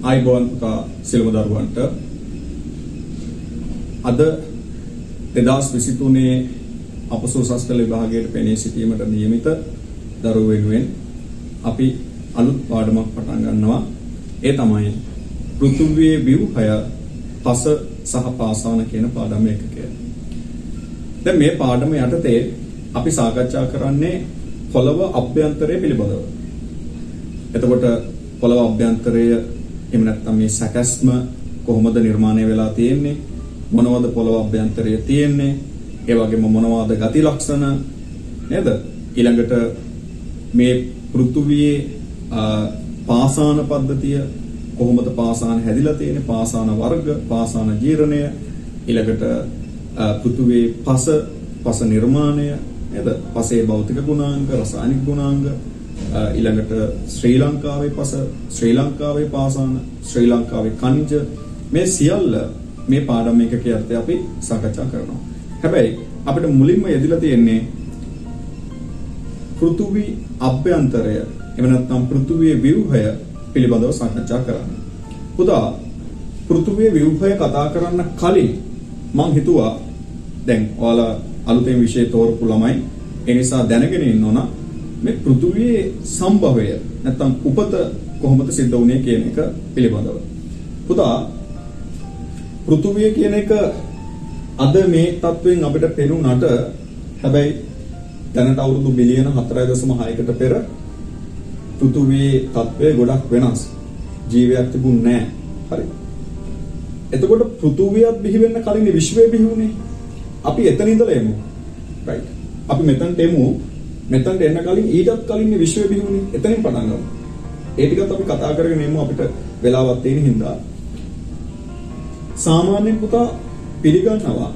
ආයිබෝන් පුතා සිළුම දරුවන්ට අද 2023 අපසු සස්පෙළ විභාගයට පෙනී සිටීමට නියමිත දරුවෝ වෙනුවෙන් අපි අලුත් පාඩමක් පටන් ගන්නවා. ඒ තමයි පෘථිවියේ ව්‍යුහය පස සහ පාසාන කියන පාඩම එකකය. දැන් මේ පාඩම යටතේ අපි සාකච්ඡා කරන්නේ පොළව අභ්‍යන්තරය පිළිබඳව. එතකොට පොළව අභ්‍යන්තරය එහෙම නැත්නම් මේ සැකස්ම කොහොමද නිර්මාණය වෙලා තියෙන්නේ? මොනවද පොළව අභ්‍යන්තරයේ තියෙන්නේ? ඒ වගේම මොනවද ගති ලක්ෂණ නේද? ඊළඟට මේ පෘථුවියේ පාසාන පද්ධතිය කොහොමද පාසාන හැදිලා තියෙන්නේ? පාසාන වර්ග, පාසාන ජීර්ණය, ඊළඟට පෘථුවියේ පස නිර්මාණය නේද? පසේ භෞතික ගුණාංග, රසායනික ගුණාංග, ඊළඟට ශ්‍රී ලංකාවේ පස, ශ්‍රී ලංකාවේ පාසාන, ශ්‍රී ලංකාවේ khනිජ මේ සියල්ල මේ පාඩම එකක යටතේ අපි සාකච්ඡා කරනවා. හැබැයි අපිට මුලින්ම යෙදিলা තියෙන්නේ පෘථුවි අභ්‍යන්තරය එහෙම නැත්නම් පෘථුවියේ ව්‍යුහය පිළිබඳව සාකච්ඡා කරන්න. පුතා පෘථුවියේ ව්‍යුහය කතා කරන්න කලින් මම හිතුවා දැන් ඔයාලා අලුතෙන් විෂය තෝරපු ළමයි ඒ නිසා දැනගෙන ඉන්න ඕන මේ පෘථුවියේ සම්භවය නැත්නම් උපත කොහොමද සිද්ධ වුනේ කියන එක පිළිබඳව. පුතා පෘථුවිය කියන එක අද මේ තත්වයෙන් අපිට පෙනුනට හැබැයි දැනට අවුරුදු බිලියන 4.6කට පෙර පෘථුවියේ තත්වය ගොඩක් වෙනස්. ජීවයක් තිබුණේ නැහැ. හරි. එතකොට පෘථුවියත් බිහි වෙන්න කලින් විශ්වය බිහි වුණේ. අපි එතන ඉඳලා එමු. රයිට්. අපි මෙතනට එමු. මෙතනට එන්න කලින් ඊටත් කලින් විශ්වය බිහි වුණේ. එතනින් පටන් ගමු. ඒ ටිකත් අපි කතා කරගෙන එමු අපිට වෙලාවක් තියෙන හින්දා. සාමාන්‍යයෙන් පුතා පිළිගන්නවා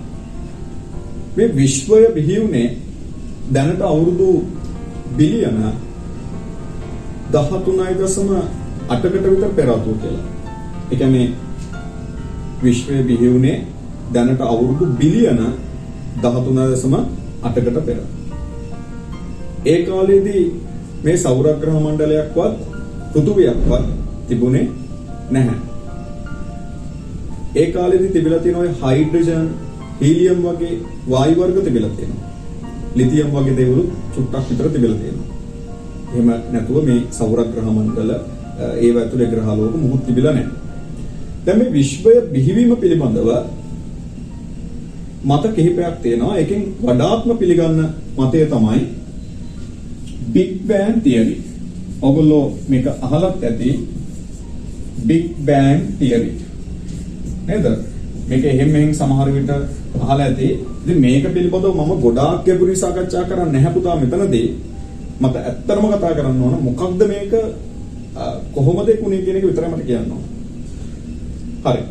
මේ විශ්වය බිහි වුණේ දැනට අවුරුදු බිලියන 13.8කට විතර පෙර ආතුව කියලා. ඒ කියන්නේ විශ්වය බිහි වුණේ දැනට අවුරුදු බිලියන 13.8කට පෙර. ඒ කාලේදී මේ සෞරග්‍රහ මණ්ඩලයක්වත් පෘථුවියක්වත් තිබුණේ නැහැ. ඒ කාලේදී තිබිලා තියෙන ඔය හයිඩ්‍රජන්, හීලියම් වගේ වායු වර්ග තිබිලා තියෙනවා. ලිතියම් වගේ දේවල් චුට්ටක් විතර තිබිලා තියෙනවා. එහෙම නැතුව මේ සෞරග්‍රහ මණ්ඩල ඒව ඇතුලේ ග්‍රහලෝක මොහොත් තිබිලා නැහැ. දැන් මේ විශ්වය බිහිවීම පිළිබඳව මත කිහිපයක් තියෙනවා. එකෙන් වඩාත්ම පිළිගන්න මතය තමයි Big Bang Theory. ඔයගොල්ලෝ මේක අහලත් ඇති Big Bang Theory. නේද? මේක එහෙම මෙහෙම සමහර විට අහලා ඇති. ඉතින් මේක පිළිබඳව මම ගොඩාක් ගැඹුරු සාකච්ඡා කරන්නේ නැහැ පුතා මෙතනදී. මට ඇත්තටම කතා කරන්න ඕන මොකක්ද මේක කොහොමද කුණේ කියන එක විතරයි මට කියන්න ඕන. හරි.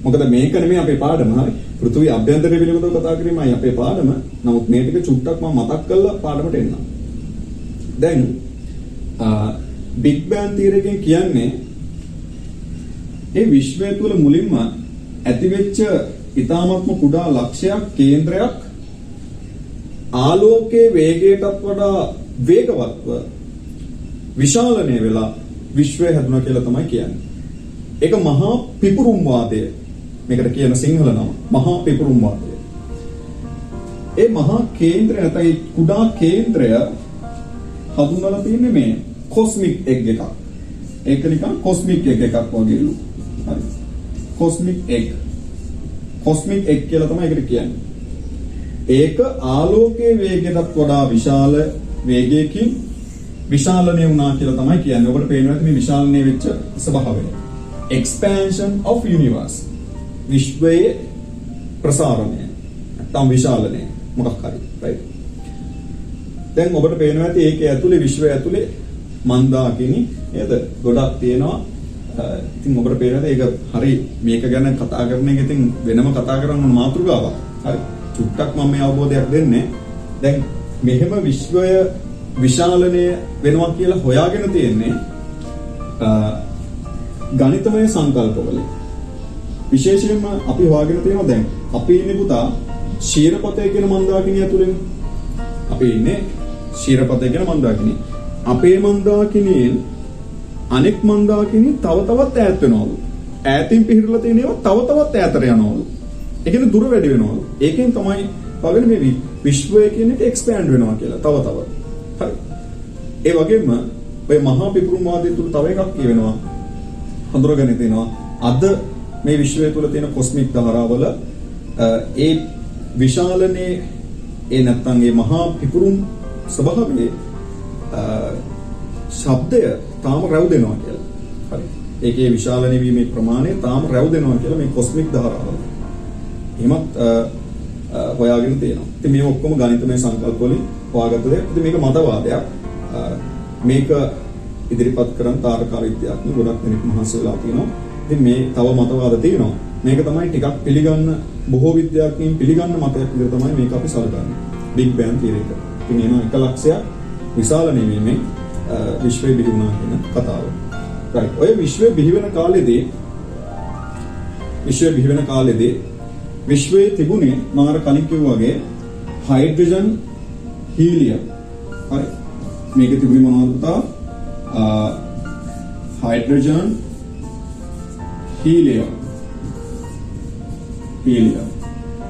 මොකද මේක නෙමෙයි අපේ පාඩම. හරි. පෘථිවි අභ්‍යන්තරය පිළිබඳව කතා කිරීමයි අපේ පාඩම. නමුත් මේ ටික චුට්ටක් මම මතක් කරලා පාඩමට එන්නම්. දැන් Big Bang Theory එකෙන් කියන්නේ ඒ විශ්වය තුළ මුලින්ම ඇතිවෙච්ච ඊ타ත්ම කුඩා ලක්ෂයක් කේන්ද්‍රයක් ආලෝකයේ වේගයටත් වඩා වේගවත්ව විශාලණය වෙලා විශ්වය හැදුණා කියලා තමයි කියන්නේ. ඒක මහා පිපුරුම් වාදය. මේකට කියන සිංහල නම මහා පිපුරුම් වාදය. ඒ මහා කේන්ද්‍රය නැත්නම් කුඩා කේන්ද්‍රය හඳුන්වලා තියෙන්නේ මේ කොස්මික් එග් එකක්. ඒක නිකන් කොස්මික් එග් එකක් වගේලු. හරි. Cosmic egg. කොස්මික් එග් කියලා තමයි ඒකට කියන්නේ. ඒක ආලෝකයේ වේගයටත් වඩා විශාල වේගයකින් විශාලණය වුණා කියලා තමයි කියන්නේ. ඔබට පේනවා මේ විශාලණය වෙච්ච ස්වභාවය. Expansion of universe. විශ්වයේ ප්‍රසාරණය. නැත්නම් විශාලණය මොකක් හරි. right. දැන් ඔබට පේනවා ඇති ඒකේ ඇතුලේ විශ්වය ඇතුලේ මන්දාකිනි නේද? ගොඩක් තියෙනවා. ඉතින් ඔබට පේනද ඒක හරි මේක ගැන කතා කරන එක ඉතින් වෙනම කතා කරන්න ඕන මාතෘකාවක්. හරි. චුට්ටක් මම මේ අවබෝධයක් දෙන්නේ. දැන් මෙහෙම විශ්වය විශාලණය වෙනවා කියලා හොයාගෙන තියෙන්නේ ගණිතමය සංකල්පවල. විශේෂයෙන්ම අපි හොයාගෙන තියෙනවා දැන් අපි ඉන්නේ පුතා ශීරපතය කියන මන්දාකිනිය ඇතුලේ. අපි ඉන්නේ ශීරපතය කියන මන්දාකිනිය. අපේ මන්දාකිනියෙන් අනෙක් මන්දාකිණි තව තවත් ඈත් වෙනවලු. ඈතින් පිහිටලා තියෙන ඒවා තව තවත් ඈතට යනවලු. ඒ කියන්නේ දුර වැඩි වෙනවලු. ඒකෙන් තමයි බලන්න මේ විශ්වය කියන එක එක්ස්පෑන්ඩ් වෙනවා කියලා තව තව. හරි. ඒ වගේම ඔය මහා පිපුරුම් වාදය තුල තව එකක් කියවෙනවා. හඳුරගෙන තියෙනවා. අද මේ විශ්වය තුල තියෙන කොස්මික් ධාරාවල ඒ විශාලනේ ඒ නැත්තම් ඒ මහා පිපුරුම් ස්වභාවයේ ශබ්දය තාම රැවුදෙනවා කියලා. හරි. ඒකේ විශාල නෙවීමේ ප්‍රමාණය තාම රැවුදෙනවා කියලා මේ කොස්මික් ධාරාවල. එහෙමත් හොයාගෙන තියෙනවා. ඉතින් මේ ඔක්කොම ගණිතමය සංකල්ප වලින් හොයාගත්ත දෙයක්. ඉතින් මේක මතවාදයක්. මේක ඉදිරිපත් කරන තාරකා විද්‍යාඥයෝ ගොඩක් දෙනෙක් මහන්සි වෙලා තියෙනවා. ඉතින් මේ තව මතවාද තියෙනවා. මේක තමයි ටිකක් පිළිගන්න බොහෝ විද්‍යාඥයින් පිළිගන්න මතයක් විදිහට තමයි මේක අපි සලකන්නේ. බිග් බෑන් තියරි එක. ඉතින් එන 1 ලක්ෂයක් විශාල නෙමෙයි විශ්වය බිහි වුණා කියන කතාව. right. ඔය විශ්වය බිහි වෙන කාලෙදී විශ්වයේ තිබුණේ මම අර කලින් කිව්වා වගේ හයිඩ්‍රජන් හීලියම්. හරි. මේකේ තිබුණේ මොනවද පුතා? හයිඩ්‍රජන් හීලියම්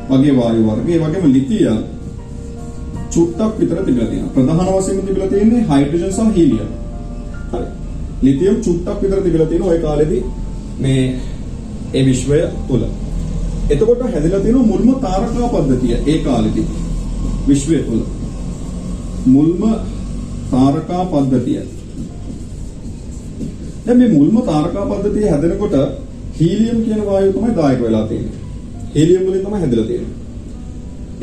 වගේ වායු වර්ග, ඒ වගේම ලිතියම් චුට්ටක් විතර තිබිලා තියෙනවා. ප්‍රධාන වශයෙන්ම තිබිලා තියෙන්නේ හයිඩ්‍රජන් සහ හීලියම්. හරි. ලිතියම් චුට්ටක් විතර තිබිලා තියෙනවා ওই කාලෙදී මේ ඒ විශ්වය තුල. එතකොට හැදිලා තියෙන මුල්ම තාරකා පද්ධතිය ඒ කාලෙදී විශ්වය තුල. මුල්ම තාරකා පද්ධතිය. දැන් මේ මුල්ම තාරකා පද්ධතිය හැදෙනකොට හීලියම් කියන වායුව තමයි දායක වෙලා තියෙන්නේ. හීලියම් වලින් තමයි හැදලා තියෙන්නේ.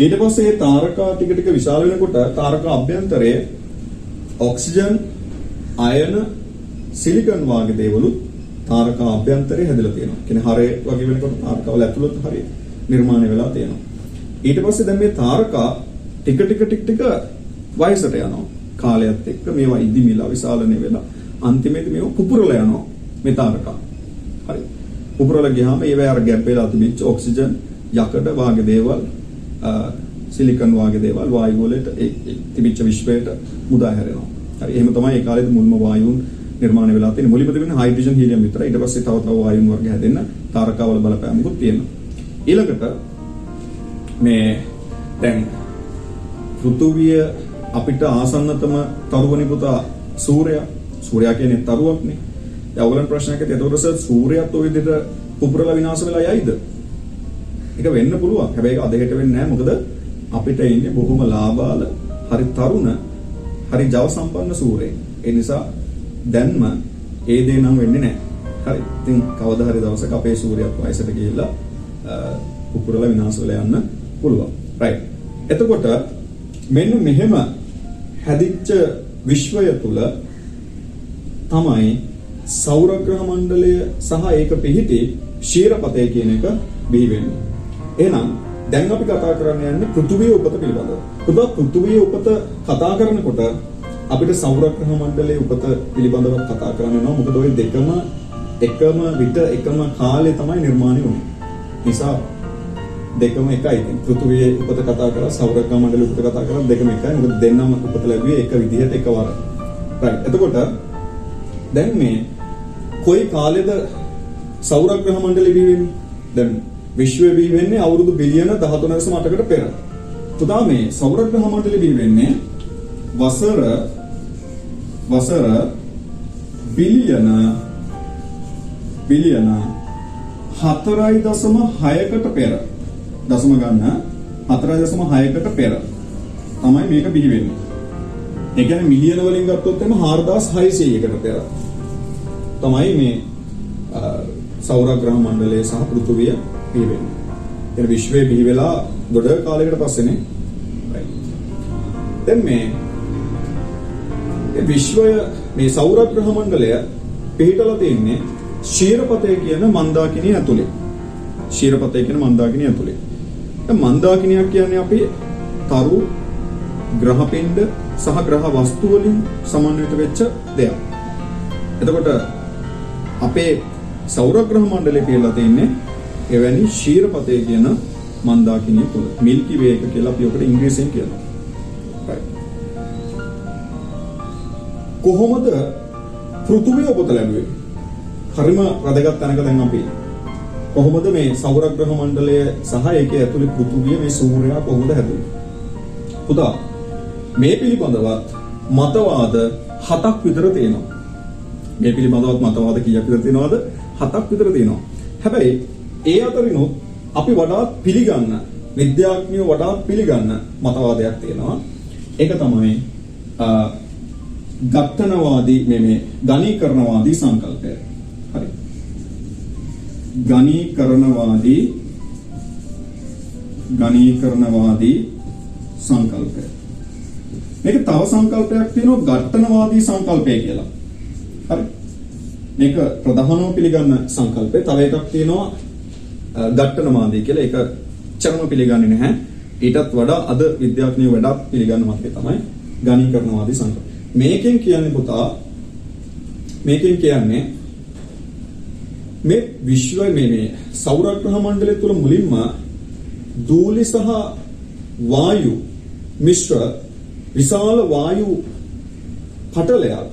ඊට පස්සේ මේ තාරකා ටික ටික විශාල වෙනකොට තාරකා අභ්‍යන්තරයේ ඔක්සිජන්, අයන, සිලිකන් වාගේ දේවලු තාරකා අභ්‍යන්තරයේ හැදලා තියෙනවා. කියන්නේ හරය වගේ වෙනකොට තාරකාවල ඇතුළත හරය නිර්මාණය වෙලා තියෙනවා. ඊට පස්සේ දැන් මේ තාරකා ටික ටික වයසට යනවා. කාලයත් එක්ක මේවා ඉදිමිලා විශාලනේ වෙලා අන්තිමේදී මේව පුපුරලා යනවා මේ තාරකා. හරි. පුපුරලා ගියාම ඒවැ අර ගැප් වෙලා තිබිච්ච ඔක්සිජන්, යකඩ වාගේ දේවල්, සිලිකන් වාගේ දේවල් වායු වලට තිබිච්ච විශ්වයට මුදා හැරෙනවා. හරි. එහෙම තමයි ඒ කාලේදී මුල්ම වායුන් නිර්මාණය වෙලා තියෙන්නේ. මුලින්ම තිබෙන හයිඩ්‍රජන් හීලියම් විතරයි. ඊට පස්සේ තව වායුන් වර්ග හැදෙන්න තාරකාවල බලපෑමකුත් තියෙනවා. ඊළඟට මේ දැන් පෘථුවිය අපිට ආසන්නතම තරුවනේ පුතා සූර්යයා කියන්නේ තරුවක්නේ. දැන් ඔයගලන් ප්‍රශ්නයක් ඇති. ඒතකොට සූර්යයාත් ඔය විදිහට පුපුරලා විනාශ වෙලා යයිද? ඒක වෙන්න පුළුවන්. හැබැයි ඒක අදහෙට වෙන්නේ නැහැ. මොකද අපිට ඉන්නේ බොහොම ලාබාල, හරි තරුණ, හරි ජව සම්පන්න සූර්යයෙක්. ඒ නිසා දැන්ම ඒ දේ නම් වෙන්නේ නැහැ. හරි. ඉතින් කවදා හරි දවසක අපේ සූර්යයාත් වයසට ගිහිල්ලා පුපුරලා විනාශ වෙලා යන්න පුළුවන්. right. එතකොට මෙන්න මෙහෙම හැදිච්ච විශ්වය තුල තමයි සෞරග්‍රහ මණ්ඩලය සහ ඒක පිහිටි ක්ෂීරපතය කියන එක බිහි වෙන්නේ. එහෙනම් දැන් අපි කතා කරන්න යන්නේ පෘථුවියේ උපත පිළිබඳව. පෘථුවියේ උපත කතා කරනකොට අපිට සෞරග්‍රහ මණ්ඩලයේ උපත පිළිබඳව කතා කරන්න වෙනවා. මොකද ওই දෙකම එකම විට එකම කාලේ තමයි නිර්මාණය වුනේ. නිසා දෙකම එකයි. පෘථුවියේ උපත කතා කරලා සෞරග්‍රහ මණ්ඩලයේ උපත කතා කරලා දෙකම එකයි. මොකද දෙන්නම උපත ලැබුවේ එක විදිහට එකවර. right. එතකොට දැන් මේ කොයි කාලෙද සෞරග්‍රහ මණ්ඩලය බිහි වෙන්නේ? දැන් විශ්වය බිහි වෙන්නේ අවුරුදු බිලියන 13.8කට පෙර. පුතා මේ සෞරග්‍රහ මණ්ඩලය බිහි වෙන්නේ වසර බිලියන 4.6කට පෙර. දශම ගන්න 4.6කට පෙර තමයි මේක බිහි වෙන්නේ. ඒ කියන්නේ මිලියන වලින් ගත්තොත් එම 4600කට පෙර තමයි මේ සෞරග්‍රහ මණ්ඩලය සහ පෘථුවිය බිහි වෙන්නේ. එන විශ්වය බිහි වෙලා ගොඩ කාලයකට පස්සේනේ. දැන් මේ විශ්වය මේ සෞරග්‍රහ මණ්ඩලය පිහිටලා තියෙන්නේ ක්ෂීරපතය කියන මන්දාකිණිය ඇතුලේ. ක්ෂීරපතය කියන මන්දාකිණිය ඇතුලේ. දැන් මන්දාකිණියක් කියන්නේ අපි තරු ග්‍රහ පින්ඩ සහ ග්‍රහ වස්තු වලින් සමන්විත වෙච්ච දෙයක්. එතකොට අපේ සෞරග්‍රහ මණ්ඩලය කියලා තියෙන්නේ එවැනි ක්ෂීරපතය කියන මන්දාකිණිය තුල. මිල්කි වේ එක කියලා අපි ඔකට ඉංග්‍රීසියෙන් කියනවා. right. කොහොමද පෘථුවිය උපත ලැබුවේ. හරිම වැදගත් තැනක දැන් අපි කොහොමද මේ සෞරග්‍රහ මණ්ඩලය සහ ඒකේ ඇතුළේ පෘථුවිය මේ සූර්යයා කොහොමද හැදුවේ? පුතා මේ පිළිබඳවත් මතවාද 7ක් විතර තියෙනවා. මේ පිළිබඳවත් මතවාද කීයක් විතර තියෙනවද? 7ක් විතර තියෙනවා. හැබැයි ඒ අතරිනුත් අපි වඩාත් පිළිගන්න විද්‍යාඥයෝ වඩාත් පිළිගන්න මතවාදයක් තියෙනවා. ඒක තමයි ගත්තනවාදී මේ ගණීකරණවාදී සංකල්පය. හරි. ගණීකරණවාදී සංකල්පය. මේක තව සංකල්පයක් තියෙනවා ගත්තනවාදී සංකල්පය කියලා. හරි. මේක ප්‍රධානව පිළිගන්න සංකල්පය. තව එකක් තියෙනවා ගත්තනවාදී කියලා. ඒක චරම පිළිගන්නේ නැහැ. ඊටත් වඩා අද විද්‍යාඥයෝ වඩාත් පිළිගන්න මතය තමයි ගණීකරණවාදී සංකල්පය. මේකෙන් කියන්නේ පුතා මේ විශ්වයේ මේ සෞරග්‍රහ මණ්ඩලය තුල මුලින්ම ධූලි සහ වායු මිශ්‍ර විශාල වායු පටලයක්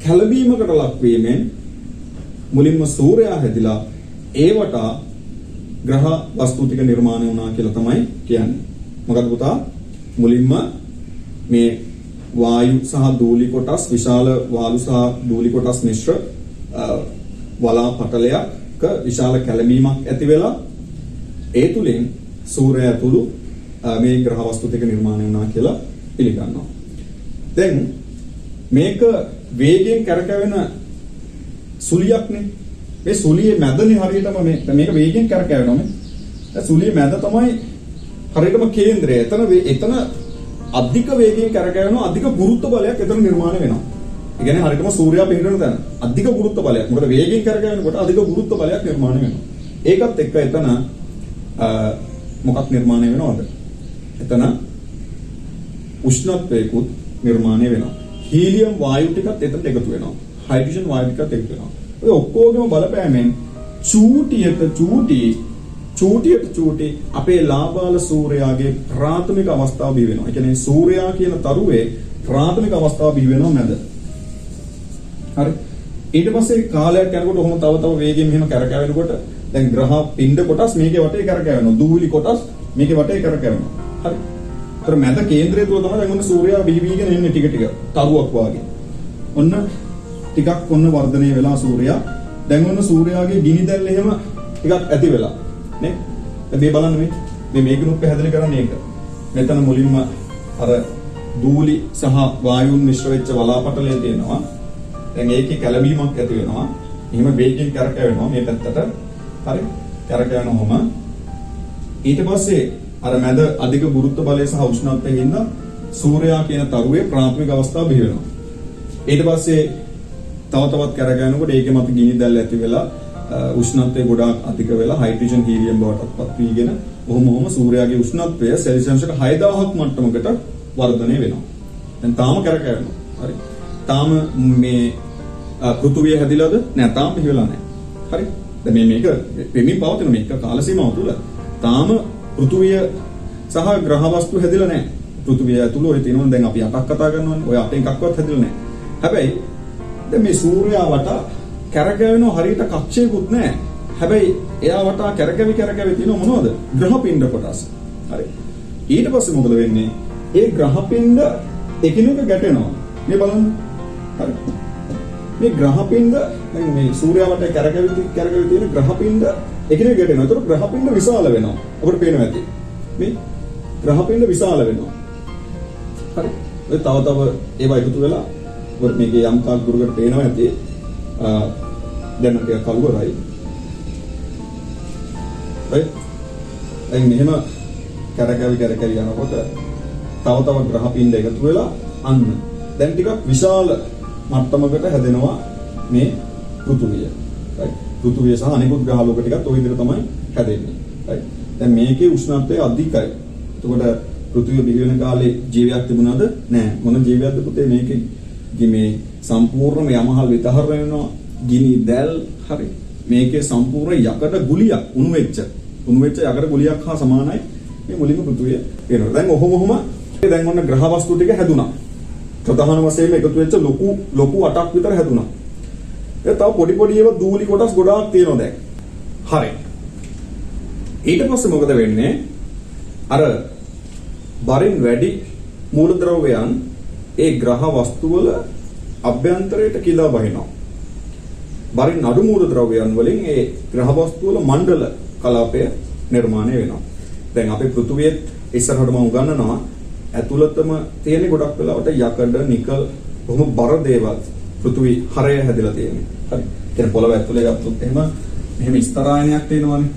කැළඹීමකට ලක් වීමෙන් මුලින්ම සූර්යයා හැදිලා ඒවට ග්‍රහ වස්තු ටික නිර්මාණය වුණා කියලා තමයි කියන්නේ. මොකද පුතා මුලින්ම මේ වායු සහ ධූලි කොටස් විශාල වායු සහ ධූලි කොටස් මිශ්‍ර වලා පටලයක විශාල කැළඹීමක් ඇති වෙලා ඒ තුලින් සූර්යයා තුළු මේ ග්‍රහ වස්තු ටික නිර්මාණය වුණා කියලා පිළිගන්නවා. දැන් මේක වේගයෙන් කරකැවෙන සුලියක්නේ. මේ සුලියේ මැදනේ හරියටම මේක වේගයෙන් කරකැවෙනවා නේ. ඒ සුලියේ මැද තමයි හරියටම කේන්ද්‍රය. එතන අධික වේගයෙන් කරකැවෙන අධික ගුරුත්ව බලයක් එතන නිර්මාණය වෙනවා. ඒ කියන්නේ හරියටම සූර්යයා පිහිටන තැන අධික ගුරුත්ව බලයක්. මොකද වේගයෙන් කරකැවෙනකොට අධික ගුරුත්ව බලයක් නිර්මාණය වෙනවා. ඒකත් එක්ක එතන මොකක් නිර්මාණය වෙනවද? එතන උෂ්ණත්වයකුත් නිර්මාණය වෙනවා. හීලියම් වායු ටිකත් එතනට එකතු වෙනවා. හයිඩ්‍රජන් වායු ටිකත් එකතු වෙනවා. ඔය ඔක්කොගේම බලපෑමෙන් චූටි අපේ ලාබාල සූර්යයාගේ ප්‍රාථමික අවස්ථාව බිහි වෙනවා. ඒ කියන්නේ සූර්යයා කියන තරුවේ ප්‍රාථමික අවස්ථාව බිහි වෙනව නැද? හරි. ඊට පස්සේ කාලයක් යනකොට ඔහොම තව වේගයෙන් මෙහෙම කරකැවෙනකොට දැන් ග්‍රහ පින්ඩ කොටස් මේකේ වටේ කරකැවෙනවා. දූවිලි කොටස් මේකේ වටේ කරකැවෙනවා. හරි. ඒතර මැද කේන්ද්‍රය තුල තමයි දැන් ඔන්න සූර්යයා බිහි වීගෙන එන්නේ ටික තරුවක් වාගේ. ඔන්න ටිකක් ඔන්න වර්ධනය වෙලා සූර්යයා. දැන් ඔන්න සූර්යාගේ ගිනි දැල් එහෙම ටිකක් ඇති වෙලා. නේ? දැන් මේ බලන්න මේ මේකනුත් පැහැදිලි කරන්නේ ඒක. මෙතන මුලින්ම අර දූලි සහ වායුන් මිශ්‍ර වෙච්ච වලාපටලය තියෙනවා. දැන් ඒකේ කැළඹීමක් ඇති වෙනවා. එහෙම වේගයෙන් කරකැවෙනවා මේ පැත්තට. හරි. කරකැවෙනවම ඊට පස්සේ අර මැද අධික ගුරුත්ව බලය සහ උෂ්ණත්වයෙන් හින්දා සූර්යයා කියන තරුවේ ප්‍රාථමික අවස්ථාව බිහි වෙනවා. ඊට පස්සේ තවත් කරකැවෙනකොට ඒකේ මත ගිනි දැල් ඇති වෙලා උෂ්ණත්වය ගොඩාක් අධික වෙලා හයිඩ්‍රජන් හීලියම් බවට පත් වීගෙන ඔහොම සූර්යාගේ උෂ්ණත්වය සෙල්සියස්ක 6000ක් මට්ටමකට වර්ධනය වෙනවා. දැන් තාම කරකැවෙනවා. හරි. තාම මේ පෘථුවිය හැදිලාද? නෑ තාම බිහි වෙලා නෑ. හරි. දැන් මේක වෙමින් පවතින මේක කාල සීමාව තුල තාම පෘථුවිය සහ ග්‍රහ වස්තු හැදිලා නෑ. පෘථුවිය ඇතුළේ ඔය තියෙනවා දැන් අපි 8ක් කතා කරනවානේ. ඔය 8 එකක්වත් හැදිලා නෑ. හැබැයි දැන් මේ සූර්යයා වටා කරකැවෙන හරියට කක්ෂයකුත් නැහැ. හැබැයි එයා වටා කරකැවි තියෙන මොනවද? ග්‍රහ පින්ඩ කොටස්. හරි. ඊට පස්සේ මොකද වෙන්නේ? ඒ ග්‍රහ පින්ඩ එකිනෙක ගැටෙනවා. මේ බලන්න. හරි. මේ ග්‍රහ පින්ඩ දැන් මේ සූර්යයා වටා කරකැවි තියෙන ග්‍රහ පින්ඩ එකිනෙක ගැටෙනවා. ඒතකොට ග්‍රහ පින්ඩ විශාල වෙනවා. අපිට පේනවා ඇති. මේ ග්‍රහ පින්ඩ විශාල වෙනවා. හරි. ඔය තව ඒවා එකතු වෙලා ඔබ මේකේ යම් තාක් දුරකට පේනවා ඇති. දැන් ටිකක් කලුවරයි. right? දැන් මෙහෙම කරකැවි යනකොට තව ග්‍රහ පින්ඩ එකතු වෙලා අන්න දැන් ටිකක් විශාල මට්ටමකට හැදෙනවා මේ පෘථුවිය. right? පෘථුවිය සහ අනිකුත් ග්‍රහ ලෝක ටිකත් ওই විදිහට තමයි හැදෙන්නේ. right? දැන් මේකේ උෂ්ණත්වය අධිකයි. එතකොට පෘථුවිය බිහි වෙන කාලේ ජීවියක් තිබුණාද? නැහැ. මොන ජීවියක්ද පුතේ මේකේ? මේ සම්පූර්ණම යමහල් විතහර වෙනවා. ගිනි දැල් හරි මේකේ සම්පූර්ණ යකඩ ගුලියක් උණු වෙච්ච යකඩ ගුලියක් හා සමානයි මේ මුලින්ම පෘථුවිය වෙනවා. දැන් ඔහොම දැන් ඔන්න ග්‍රහ වස්තු ටික හැදුනා. ප්‍රධාන වශයෙන් එකතු වෙච්ච ලොකු අටක් විතර හැදුනා. ඒ තව පොඩි පොඩි ඒවා දූලි කොටස් ගොඩාක් තියෙනවා දැන්. හරි. ඊට පස්සේ මොකද වෙන්නේ? අර බරින් වැඩි මූලද්‍රව්‍යයන් ඒ ග්‍රහ වස්තු වල අභ්‍යන්තරයට කිලා බහිනවා. බරින් අඩු මූලද්‍රව්‍යයන් වලින් ඒ ග්‍රහ වස්තු වල මණ්ඩල කලාපය නිර්මාණය වෙනවා. දැන් අපි පෘථුවියත් ඉස්සරහට මම උගන්වනවා ඇතුළතම තියෙන ගොඩක් වෙලාවට යකඩ නිකල් බොහොම බර දේවල් පෘථුවි හරය හැදලා තියෙන්නේ. හරි. කියන පොළව ඇතුලේ ගත්තොත් මෙහෙම ස්තරායනයක් තියෙනවානේ.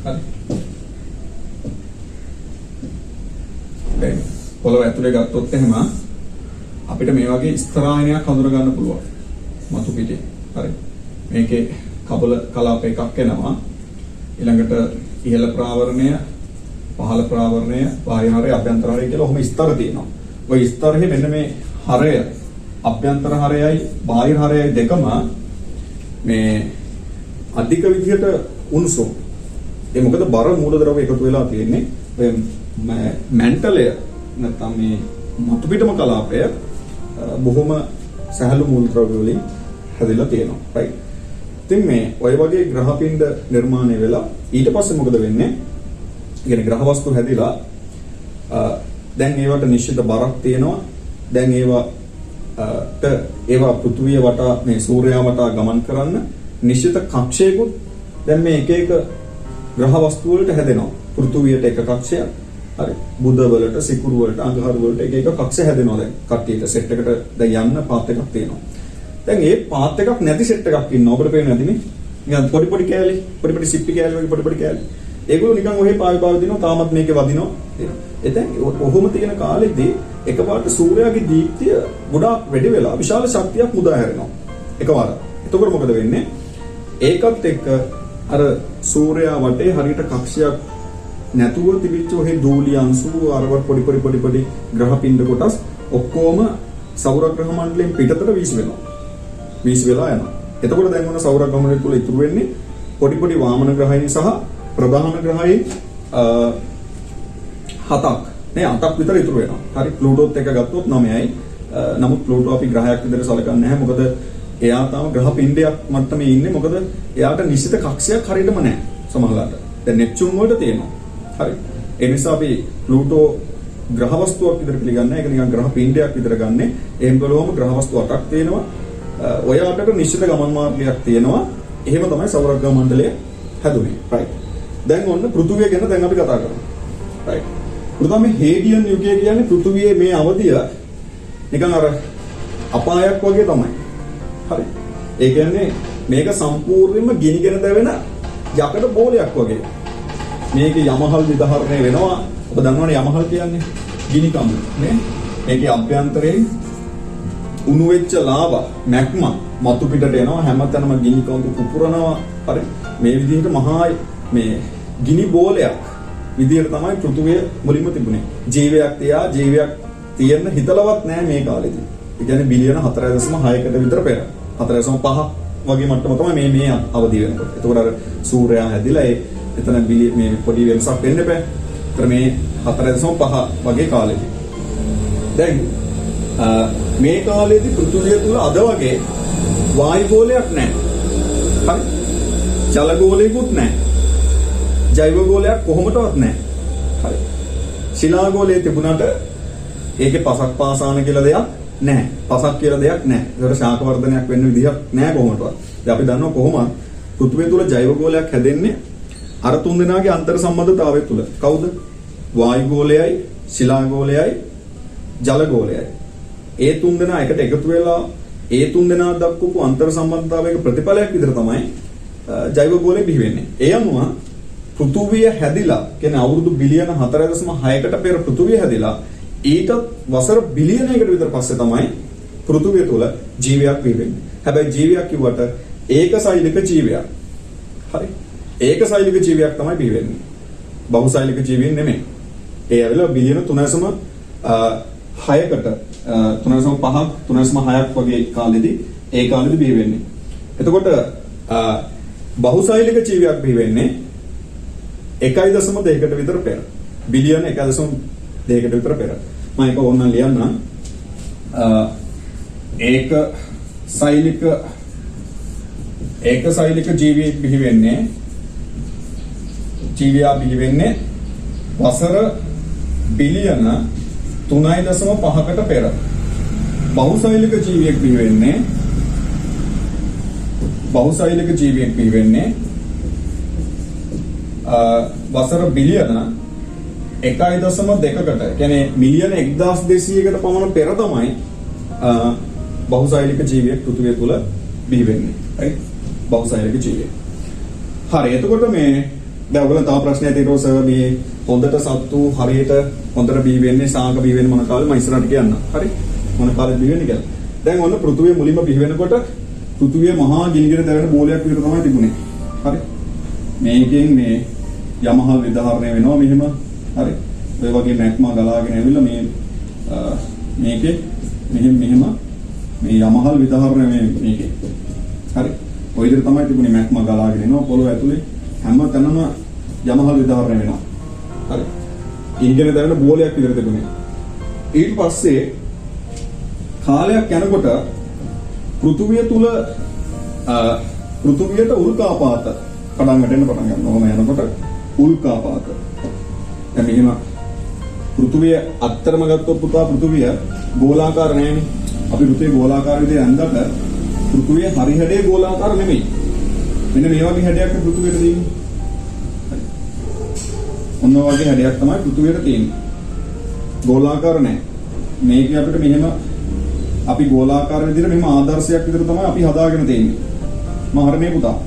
හරි. දැන් පොළව ඇතුලේ ගත්තොත් එහෙම අපිට මේ වගේ ස්තරායනයක් හඳුනා ගන්න පුළුවන්. මතු පිටේ. හරි. මේකේ කබල කලාප එකක් එනවා. ඊළඟට ඉහළ ප්‍රාවරණය, පහළ ප්‍රාවරණය, බාහිර හරය, අභ්‍යන්තර හරය කියලා ඔහොම ස්තර තියෙනවා. ওই ස්තරෙහි මෙන්න මේ හරය, අභ්‍යන්තර හරයයි බාහිර හරයයි දෙකම මේ අධික විදිහට උණුසුම්. ඒ මොකද බර මූලද්‍රව්‍ය එකතු වෙලා තියෙන්නේ. ඔය මැන්ටලය නැත්නම් මේ මතු පිටම කලාපය බොහොම සහැල්ලු මූලද්‍රව්‍ය වලින් හැදලා තියෙනවා. right. ඉතින් මේ ඔය වගේ ග්‍රහපිණ්ඩ නිර්මාණය වෙලා ඊට පස්සේ මොකද වෙන්නේ? කියන්නේ ග්‍රහ වස්තු හැදිලා දැන් ඒවට නිශ්චිත බරක් තියෙනවා. දැන් ඒවා පෘථුවිය වටා මේ සූර්යයා වටා ගමන් කරන්න නිශ්චිත කක්ෂයකුත් දැන් මේ එක එක ග්‍රහ වස්තු වලට හැදෙනවා. පෘථුවියට එක කක්ෂයක්. හරි. බුධ වලට, සිකුරු වලට, අඟහරු වලට එක එක කක්ෂ හැදෙනවා දැන්. කට්ටියට සෙට් එකට දැන් යන්න පාත් එකක් තියෙනවා. දැන් ඒ පාත් එකක් නැති සෙට් එකක් ඉන්නවා. ඔබට පේන්නේ නැතිනේ. නිකන් පොඩි පොඩි කෑලි, පොඩි පොඩි සිප්පි කෑලි වගේ පොඩි පොඩි කෑලි. ඒගොල්ලෝ නිකන් ඔහේ පාවි දිනවා. තාමත් මේකේ වදිනවා. එතෙන් ඔහොම තියෙන කාලෙදී එකපාරට සූර්යාගේ දීප්තිය ගොඩාක් වැඩි වෙලා විශාල ශක්තියක් මුදා හැරෙනවා. එකවර. එතකොට මොකද වෙන්නේ? ඒකත් එක්ක අර සූර්යා වටේ හරියට කක්ෂයක් නැතුව තිබිච්ච ඔහේ දූලි අංශු අරවත් පොඩි ග්‍රහ පිණ්ඩ කොටස් ඔක්කොම සෞර ග්‍රහ මණ්ඩලයෙන් පිටතට වීසි වෙනවා. වීසි වෙලා යනවා. එතකොට දැන් මොන සෞර ග්‍රහ මණ්ඩලය තුල ඉතුරු වෙන්නේ පොඩි වාමන ග්‍රහයන් සහ ප්‍රධාන ග්‍රහයන් 7ක් නේ 8ක් විතර ඉතුරු වෙනවා. හරි. ප්ලූටෝත් එක ගත්තොත් 9යි. නමුත් ප්ලූටෝ අපි ග්‍රහයක් විදිහට සලකන්නේ නැහැ. මොකද එයා තාම ග්‍රහ පිණ්ඩයක් මට්ටමේ ඉන්නේ. මොකද එයාට නිශ්චිත කක්ෂයක් හරියටම නැහැ සමහරවිට. දැන් නෙප්චූන් වලට තියෙනවා. හරි. ඒ නිසා අපි ප්ලූටෝ ග්‍රහ වස්තුවක් විදිහට පිළිගන්නේ නැහැ. ඒක නිකන් ග්‍රහ පිණ්ඩයක් විදිහට ගන්නෙ. එහෙම බලවම ග්‍රහ වස්තු 8ක් තියෙනවා. ඔය 8ට නිශ්චිත ගමන් මාර්ගයක් තියෙනවා. එහෙම තමයි සෞර ග්‍රහ මණ්ඩලය හැදුනේ. right. දැන් ඔන්න පෘථුවිය ගැන දැන් අපි කතා කරමු. right. ප්‍රථම හේඩියන් යුගය කියන්නේ පෘථුවියේ මේ අවධිය නිකන් අර අපායක් වගේ තමයි. හරි. ඒ කියන්නේ මේක සම්පූර්ණයෙන්ම ගිනිගෙන දැවෙන යකඩ බෝලයක් වගේ. මේක යමහල් විදහරණය වෙනවා. ඔබ දන්නවනේ යමහල් කියන්නේ ගිනි කඳු නේ. මේකේ අභ්‍යන්තරයෙන් උණු වෙච්ච ලාවා මැග්ම මතු පිටට එනවා. හැමතැනම ගිනි කඳු පුපුරනවා. හරි. මේ විදිහට මහා මේ ගිනි බෝලයක් විදියට තමයි පෘථුවිය මුලින්ම තිබුණේ. ජීවයක් තියෙන්න හිතලවත් නැහැ මේ කාලෙදී. ඒ කියන්නේ බිලියන 4.6කට විතර පෙර. 4.5 වගේ මට්ටම තමයි මේ අවදි වෙනකොට. එතකොට අර සූර්යයා හැදිලා එතන මේ පොඩි වෙනසක් වෙන්න බෑ. ඒතර මේ 4.5 වගේ කාලෙදී. දැන් මේ කාලෙදී පෘථුවිය තුල අද වගේ වායු ගෝලයක් නැහැ. හරි. ජල ගෝලයකුත් නැහැ. ජෛව ගෝලයක් කොහොමදවත් නැහැ. හරි. ශිලා ගෝලයේ තිබුණාට ඒකේ පසක් පාසාන කියලා දෙයක් නැහැ. පසක් කියලා දෙයක් නැහැ. ඒකට ශාක වර්ධනයක් වෙන්න විදිහක් නැහැ කොහොමදවත්. දැන් අපි දන්නවා කොහොමද පෘථුවිය තුල ජෛව ගෝලයක් හැදෙන්නේ අර තුන් දෙනාගේ අන්තර් සම්බන්ධතාවය තුල. කවුද? වායු ගෝලයයි, ශිලා ගෝලයයි, ජල ගෝලයයි. ඒ තුන් දෙනා එකට එකතු වෙලා ඒ තුන් දෙනා දක්වපු අන්තර් සම්බන්ධතාවයක ප්‍රතිඵලයක් විදිහට තමයි ජෛව ගෝලය බිහි වෙන්නේ. ඒ අනුව පෘථුවිය හැදිලා කියන්නේ අවුරුදු බිලියන 4.6කට පෙර පෘථුවිය හැදිලා ඊට වසර බිලියනයකට විතර පස්සේ තමයි පෘථුවිය තුල ජීවයක් බිහි වෙන්නේ. හැබැයි ජීවයක් කිව්වට ඒකසෛලික ජීවයක්. හරි. ඒකසෛලික ජීවයක් තමයි බිහි වෙන්නේ. බහුසෛලික ජීවීන් නෙමෙයි. ඒ ඇවිල්ලා බිලියන 3.6කට 3.5ක් 3.6ක් වගේ කාලෙදී ඒ කාලෙදී බිහි වෙන්නේ. එතකොට බහුසෛලික ජීවයක් බිහි වෙන්නේ 1.2කට විතර පෙර. බිලියන 1.2කට විතර පෙර. මම ඒක ඕනනම් ලියන්නම්. ඒක සෛලික ඒක සෛලික ජීවියෙක් බිහි වෙන්නේ ජීවියා බිහි වෙන්නේ වසර බිලියන 3.5කට පෙර. බහුසෛලික ජීවියෙක් බිහි වෙන්නේ වසර බිලියන 1.2කට, කියන්නේ මිලියන 1200කට පමණ පෙර තමයි බහුසෛලික ජීවියෙක් පෘථිවිය තුල බිහි වෙන්නේ. right? බහුසෛලික ජීවියෙක්. හරි. එතකොට මේ දැන් ඔයගොල්ලෝ තව ප්‍රශ්නයක් තියෙනවා සර්, මේ හොඳට සත්තු හරියට හොඳට බිහි වෙන්නේ සාංග බිහි වෙන්නේ මොන කාලෙ? මම ඉස්සරහට කියන්න. හරි? මොන කාලෙද බිහි වෙන්නේ කියලා. දැන් ඔන්න පෘථිවිය මුලින්ම බිහි වෙනකොට පෘථිවිය මහා ගිනිගෙන දැවෙන බෝලයක් විතර තමයි තිබුණේ. හරි? මේකෙන් මේ යමහල් විදාහරණය වෙනවා මෙහෙම. හරි? ඔය වගේ මැග්මා ගලාගෙන ඇවිල්ලා මේ මේකේ මෙහෙම මේ යමහල් විදාහරණය මේකේ. හරි? ඔය විදිහට තමයි තිබුණේ, මැග්මා ගලාගෙන එනවා පොළොව ඇතුලේ හැම තැනම යමහල් විදාහරණය වෙනවා. හරි? ගිනිගෙන දැවෙන බෝලයක් විතර තිබුණේ. ඊට පස්සේ කාලයක් යනකොට පෘථුවිය තුල පෘථුවියට උල්කාපාත පටන් ගන්න ගන්නවා. ඔහම යනකොට උල්කාපාත. දැන් මෙහෙම පෘථුවිය අත්‍තරම ගත්තොත් පුතා පෘථුවිය ගෝලාකාර නෑනේ. අපි පෘථුවිය ගෝලාකාර විදිහට අඳකට පෘථුවිය හරි හැඩේ ගෝලාකාර නෙමෙයි. මෙන්න මේ වගේ හැඩයක් පෘථුවියට තියෙන්නේ. ඔන්න වගේ හැඩයක් තමයි පෘථුවියට තියෙන්නේ. ගෝලාකාර නෑ. මේක අපිට මෙහෙම අපි ගෝලාකාර විදිහට මෙහෙම ආදර්ශයක් විදිහට තමයි අපි හදාගෙන තියෙන්නේ. මම හරිනේ පුතා.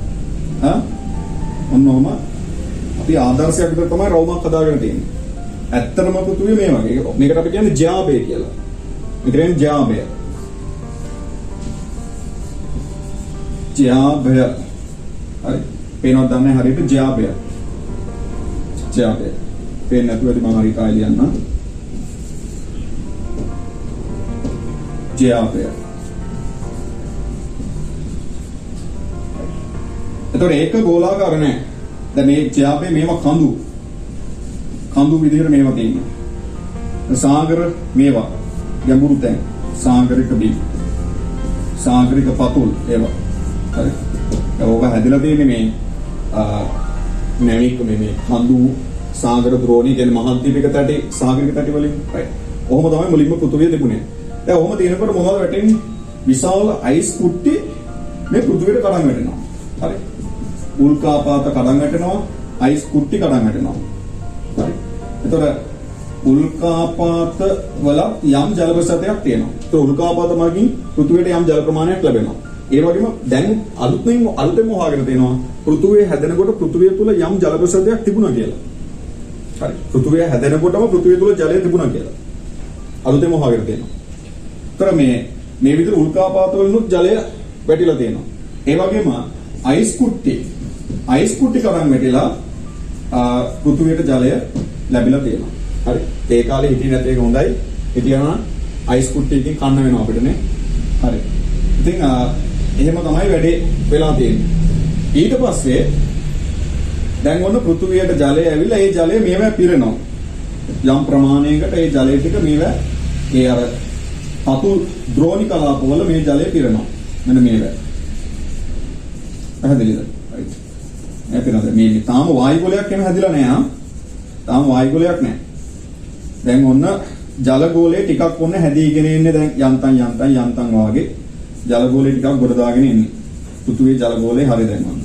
ඔන්නෝම අපි ආදර්ශයක් විදිහට තමයි රවුමක් හදාගෙන තියෙන්නේ. ඇත්තටම පෘථුවිය මේ වගේ. මේකට අපි කියන්නේ ජ්‍යාබය කියලා. මේ කියන්නේ ජ්‍යාබය. ජ්‍යාබය. හරි. පේනවද දන්නේ හරියට ජ්‍යාබය. ජ්‍යාබය. පේන්නේ නැතුව ඉතින් මම හරියට ආයෙ ලියන්න. ජ්‍යාබය. එතකොට ඒක ගෝලාකාර නෑ. දැන් මේ ජ්‍යාබය මේවා කඳු විදිහට මේවා තියෙනවා. සාගර මේවා ගැඹුරු තැන්, සාගරික බිම්, සාගරික පතුල් ඒවා. හරි. ඒක හැදලා තියෙන්නේ මේ නැවික මේ කඳු සාගර ද්‍රෝණී කියන මහද්වීපික තටි සාගරික තටි වලින්. right. ඔහොම තමයි මුලින්ම පෘථුවිය තිබුණේ. දැන් ඔහොම තියෙනකොට මොනවද වැටෙන්නේ? විශාල අයිස් කුට්ටි මේ පෘථුවියට කඩන් වැටෙනවා. හරි. උල්කාපාත කඩන් වැටෙනවා, අයිස් කුට්ටි කඩන් වැටෙනවා. හරි. එතකොට උල්කාපාත වල යම් ජල ප්‍රසාදයක් තියෙනවා. ඒක උල්කාපාත මාර්ගින් පෘථුවියට යම් ජල ප්‍රමාණයක් ලැබෙනවා. ඒ වගේම දැන් අලුතෙන් හොයාගෙන තියෙනවා පෘථුවිය හැදෙනකොට පෘථුවිය තුල යම් ජල ප්‍රසාදයක් තිබුණා කියලා. හරි. පෘථුවිය හැදෙනකොටම පෘථුවිය තුල ජලය තිබුණා කියලා. අලුතෙන් හොයාගෙන තියෙනවා. ඒතර මේ විදිහට උල්කාපාත වලිනුත් ජලය වැටිලා තියෙනවා. ඒ වගේම අයිස් කුට්ටි කරන් වැටිලා පෘථුවියට ජලය ලැබිලා තියෙනවා. හරි. ඒ කාලේ හිටියේ නැති එක හොඳයි. හිටියනම් අයිස් කුට්ටියකින් කන්න වෙනවා අපිට නේ. හරි. ඉතින් එහෙම තමයි වැඩේ වෙලා තියෙන්නේ. ඊට පස්සේ දැන් ඔන්න පෘථුවියට ජලය ඇවිල්ලා ඒ ජලය මේවා පිරෙනවා. යම් ප්‍රමාණයකට ඒ ජලය ටික මේවා ඒ අර පතුල් ද්‍රෝණි කලාපවල මේ ජලය පිරෙනවා. මෙන්න මේවා. පැහැදිලිද? right. එතනද මේ තාම වායු ගෝලයක් එහෙම හැදිලා නැහැ. තාම වායු ගෝලයක් නැහැ. දැන් ඔන්න ජල ගෝලය ටිකක් ඔන්න හැදීගෙන ඉන්නේ දැන් යන්තම් වාගේ. ජල ගෝලය ටිකක් ගොඩ දාගෙන ඉන්නේ. පෘථුවියේ ජල ගෝලය හරි දැන් ඔන්න.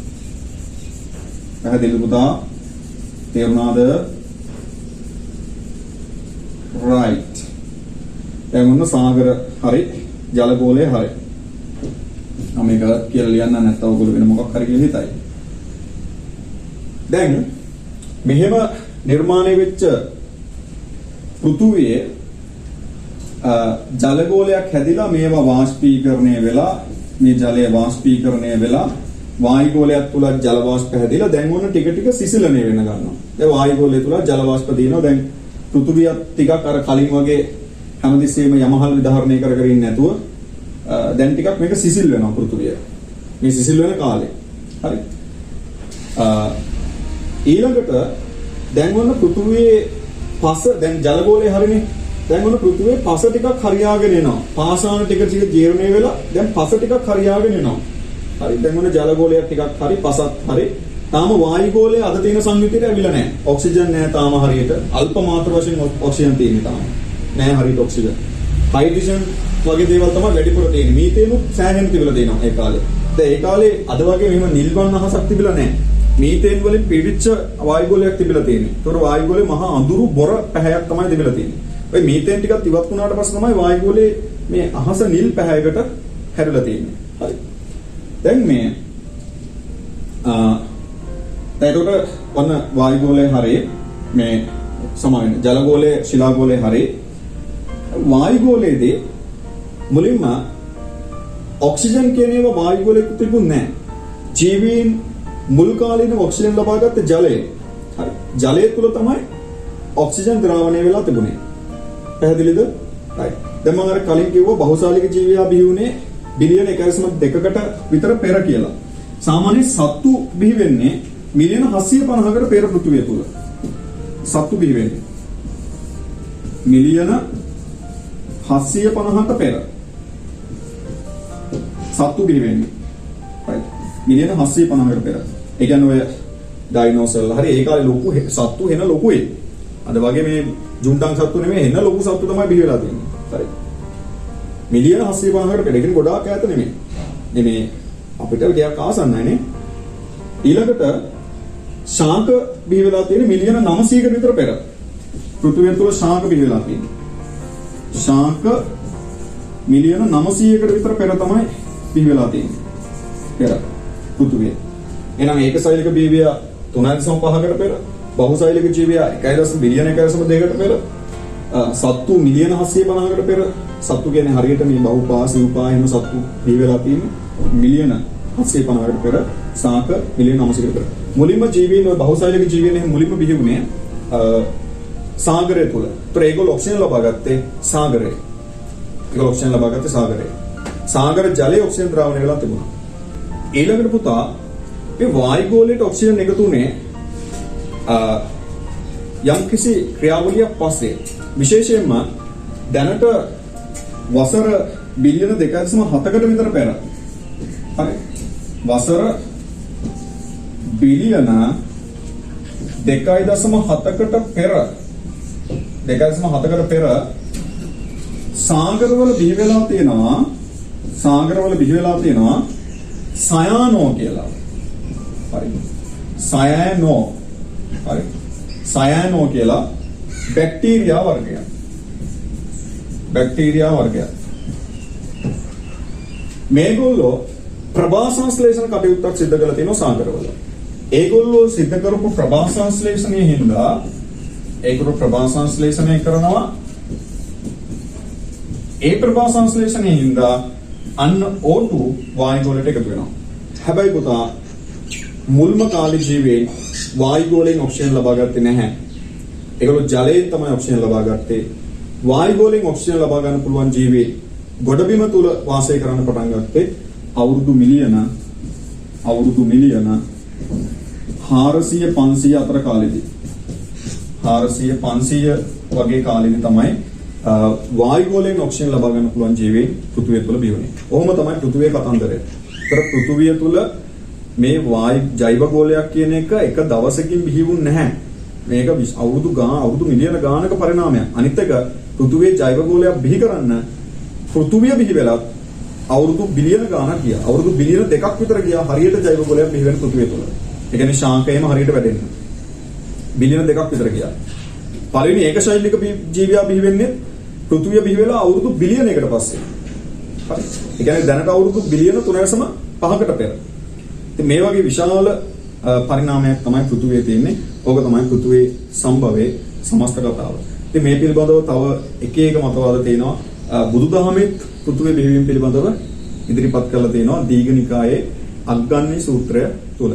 පැහැදිලිද පුතා? තේරුණාද? right. දැන් ඔන්න සාගර හරි, ජල ගෝලය හරි. මම මේක කියලා ලියන්න නැත්නම් ඔයගොල්ලෝ වෙන මොකක් හරි කියලා හිතයි. දැන් මෙහෙම නිර්මාණය වෙච්ච පෘථුවියේ ජල ගෝලයක් හැදිලා මේවා වාෂ්පීකරණය වෙලා මේ ජලය වාෂ්පීකරණය වෙලා වායු ගෝලයක් තුල ජල වාෂ්ප හැදිලා දැන් ඔන්න ටික ටික සිසිලණය වෙන ගන්නවා. දැන් වායු ගෝලය තුල ජල වාෂ්ප දිනනවා. දැන් පෘථුවියත් ටිකක් අර කලින් වගේ හැමදෙස්සෙම යමහල් විදාහරණය කර ඉන්නේ නැතුව දැන් ටිකක් මේක සිසිල් වෙනවා පෘථුවිය. මේ සිසිල් වෙන කාලේ. හරි. ඊළඟට දැන් ඔන්න පෘථුවියේ පස දැන් ජල ගෝලය හරිනේ. දැන් ඔන්න පෘථිවියේ පස ටිකක් හරියාගෙන එනවා. පාසාන ටික ජීර්ණය වෙලා දැන් පස ටිකක් හරියාගෙන එනවා. හරි දැන් ඔන්න ජල ගෝලයක් ටිකක් හරි පසත් හරි. තාම වායු ගෝලයේ අද තියෙන සංයුතියට ඇවිල්ලා නැහැ. ඔක්සිජන් නැහැ තාම හරියට. අල්ප මාත්‍ර වශයෙන් ඔක්සිජන් තියෙන්නේ තාම. නැහැ හරියට ඔක්සිජන්. හයිඩ්‍රජන් වගේ දේවල් තමයි වැඩිපුර තියෙන්නේ. මීතේනුත් සෑහෙන තිබිලා තියෙනවා ඒ කාලේ. දැන් ඒ කාලේ අද වගේ මෙහෙම නිල් වර්ණ අහසක් තිබිලා නැහැ. මීතේන් වලින් පිරිච්ච වායු ගෝලයක් තිබිලා තියෙන්නේ. ඒතකොට වායු ගෝලේ මහා අඳුරු බොර පැහැයක් තමයි තිබිලා තියෙන්නේ. ඔය මීතේන් ටිකක් ඉවත් වුණාට පස්සේ තමයි වායු ගෝලේ මේ අහස නිල් පැහැයකට හැරිලා තියෙන්නේ. හරි. දැන් මේ එතකොට ඔන්න වායු ගෝලයේ හරේ මේ සමාන ජල ගෝලයේ ශිලා ගෝලයේ හරේ වායු ගෝලයේදී මුලින්ම ඔක්සිජන් කියන ඒවා වායු ගෝලෙක තිබුණේ නැහැ. ජීවීන් මුල් කාලේන ඔක්සිජන් ලබාගත්ත ජලය. හරි. ජලය තුල තමයි ඔක්සිජන් ද්‍රාවණය වෙලා තිබුණේ. පැහැදිලිද? right. දැන් මම අර කලින් කිව්වා බහුසාලික ජීවියා බිහි වුණේ බිලියන 1.2කට විතර පෙර කියලා. සාමාන්‍ය සත්තු බිහි වෙන්නේ මිලියන 750කට පෙර පෘථිවිය තුල. සත්තු බිහි වෙන්නේ මිලියන 750කට පෙර. සත්තු බිහි වෙන්නේ. right. මිලියන 750කට පෙර. ඒ කියන්නේ ඔය ඩයිනෝසර්ලා හරි ඒ කාලේ ලොකු සත්තු වෙන ලොකුයි. අද වගේ මේ ජුන්ටන් සත්තු නෙමෙයි එන්න ලොකු සත්තු තමයි බිහි වෙලා තියෙන්නේ. හරි. මිලියන 750කට පෙර. ඒකෙන් ගොඩාක් ඈත නෙමෙයි. මේ අපිට ටිකක් ආසන්නයි නේ. ඊළඟට ශාක බිහි වෙලා තියෙන මිලියන 900කට විතර පෙර. පෘථිවිය තුල ශාක බිහි වෙලා තියෙන්නේ. ශාක මිලියන 900කට විතර පෙර තමයි බිහි වෙලා තියෙන්නේ. පෙර පෘථිවිය. එහෙනම් ඒකසෛලික ජීවිය 3.5කට පෙර, බහුසෛලික ජීවිය 1 බිලියන 1.2කට පෙර, සත්තු මිලියන 750කට පෙර. සත්තු කියන්නේ හරියට මේ බහුපා සිව්පා එහෙම සත්තු බිහි වෙලා තියෙන්නේ මිලියන 750කට පෙර, ශාක මිලියන 900කට පෙර. මුලින්ම ජීවීන් බහුසෛලික ජීවීන් එහෙම මුලින්ම බිහි වුණේ සාගරය තුල. ඒතර ඒගොල්ලෝ ඔක්සිජන් ලබාගත්තේ සාගරේ. ඒගොල්ලෝ ඔක්සිජන් ලබාගත්තේ සාගරේ. සාගර ජලයේ ඔක්සිජන් ද්‍රාවණය වෙලා තිබුණා. ඊළඟට පුතා මේ වායු ගෝලයට ඔක්සිජන් එකතු වුණේ යම්කිසි ක්‍රියාවලියක් පස්සේ. විශේෂයෙන්ම දැනට වසර බිලියන 2.7කට විතර පෙර. හරි. වසර බිලියන 2.7කට පෙර 2.7කට පෙර සාගරවල බිහි වෙලා තියෙනවා සයානෝ කියලා. හරි. සයානෝ. හරි. සයානෝ කියලා බැක්ටීරියා වර්ගයක්. මේගොල්ලෝ ප්‍රභාසංශ්ලේෂණ කටයුත්තක් සිදු කරලා තියෙනවා සාගරවල. ඒගොල්ලෝ සිදු කරපු ප්‍රභාසංශ්ලේෂණයේ හින්දා ඒගොල්ලෝ ප්‍රභාසංශ්ලේෂණය කරනවා. ඒ ප්‍රභාසංශ්ලේෂණයේ හින්දා අන්න O2 වායු ගෝලයට එකතු වෙනවා. හැබැයි පුතා මුල්ම කාලේ ජීවීන් වායු ගෝලයෙන් ඔක්සිජන් ලබා ගත්තේ නැහැ. ඒගොල්ලෝ ජලයෙන් තමයි ඔක්සිජන් ලබා ගත්තේ. වායු ගෝලයෙන් ඔක්සිජන් ලබා ගන්න පුළුවන් ජීවී ගොඩබිම තුල වාසය කරන්න පටන් ගත්තේ අවුරුදු මිලියන 400-500 අතර කාලෙදී. 400-500 වගේ කාලෙදී තමයි වායු ගෝලයෙන් ඔක්සිජන් ලබා ගන්න පුළුවන් ජීවීන් පෘථිවිය තුල බිහි වුණේ. ඔහොම තමයි පෘථිවියේ කතන්දරය. ඒතර පෘථිවිය තුල මේ වායු ජෛව ගෝලයක් කියන එක දවසකින් බිහි වුණ නැහැ. මේක අවුරුදු මිලියන ගානක පරිණාමයක්. අනිත් එක පෘථිවියේ ජෛව ගෝලයක් බිහි කරන්න පෘථිවිය බිහි වෙලත් අවුරුදු බිලියන ගානක් ගියා. අවුරුදු බිලියන 2ක් විතර ගියා හරියට ජෛව ගෝලයක් බිහි වෙන පෘථිවිය තුල. ඒ කියන්නේ ශාකයම හරියට වැඩෙන්න. බිලියන 2ක් විතර ගියා. පළවෙනි ඒකශෛලික ජීවියා බිහි වෙන්නේ පෘථිවිය බිහි වෙලා අවුරුදු බිලියනයකට පස්සේ. හරි. ඒ කියන්නේ දැනට අවුරුදු බිලියන 3.5කට පෙර. ඉතින් මේ වගේ විශාල පරිණාමයක් තමයි පෘථිවියේ තියෙන්නේ. ඕක තමයි පෘථිවියේ සම්භවයේ සමස්ත කතාව. ඉතින් මේ පිළිබඳව තව එක මතවාද තියෙනවා. බුදුදහමෙත් පෘථිවිය බිහිවීම පිළිබඳව ඉදිරිපත් කරලා තියෙනවා දීඝනිකායේ අග්ගඤ්ඤ සූත්‍රය තුල.